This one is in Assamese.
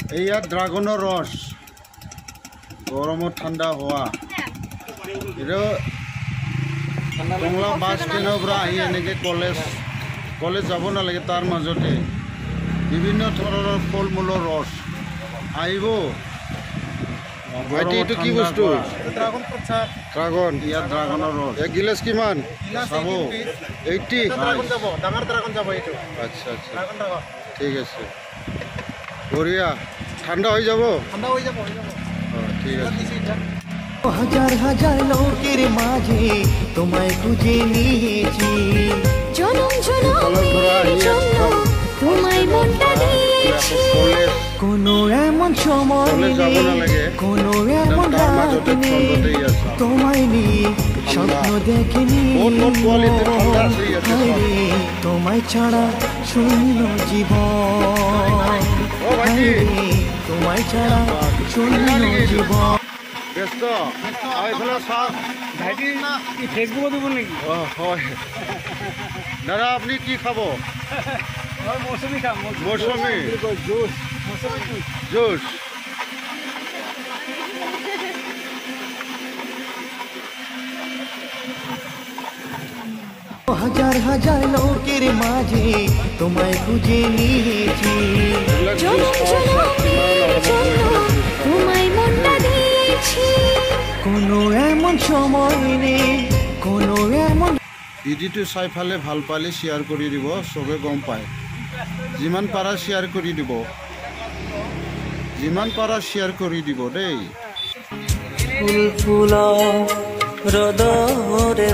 এইয়া ড্ৰাগনেৰ ৰস গৰমত ঠান্ডা হওয়া এটা টংলা বাস স্ট্যান্ডৰ পৰা আহি এনেকৈ কলেজ যাব নালাগে তাৰ মাজতে বিভিন্ন ধৰণৰ ফল মূলৰ ৰস আহিব ভাইটি এইটো কি বস্তু ড্ৰাগন ইয়াত ড্ৰাগনৰ ৰস এক গিলাচ কিমান চাব 80 ডাঙৰ ড্রাগন যাব এইটো আচ্ছা আচ্ছা ঠিক আছে বঢ়িয়া ঠান্ডা হয়ে যাব ঠিক আছে হাজার হাজার লোকের মাঝে তোমায় খুঁজে নিয়েছি জনম জনমের জন্য তোমায় মনটা দিয়েছি কোনো এমন সময় নেই কোনো এমন রাত নেই তোমায় নিয়ে স্বপ্ন দেখিনি তোমায় ছাড়া শূন্য জীবন তোমায় ছাড়া শূন্য জীবন ব্যস্ত এইফালে চাওক ভাইটি ফেচবুকত দিব নেকি হয় দাদা আপুনি কি খাব মৌচুমী খাম মৌচুমী জুচ জুচ হাজার হাজার লোকের মাঝে তোমায় খুঁজে নিয়েছি তোমায় মনটা দিয়েছি কোনো এমন সময় নেই কোনো এমন ভিডিওটো চাই ফালে ভাল পালে শ্বেয়াৰ কৰি দিব চবে গম পায় যিমান পাৰা শ্বেয়াৰ কৰি দিব যিমান পাৰা শ্বেয়াৰ কৰি দিব দেই ফুল ফুল ৰদৰে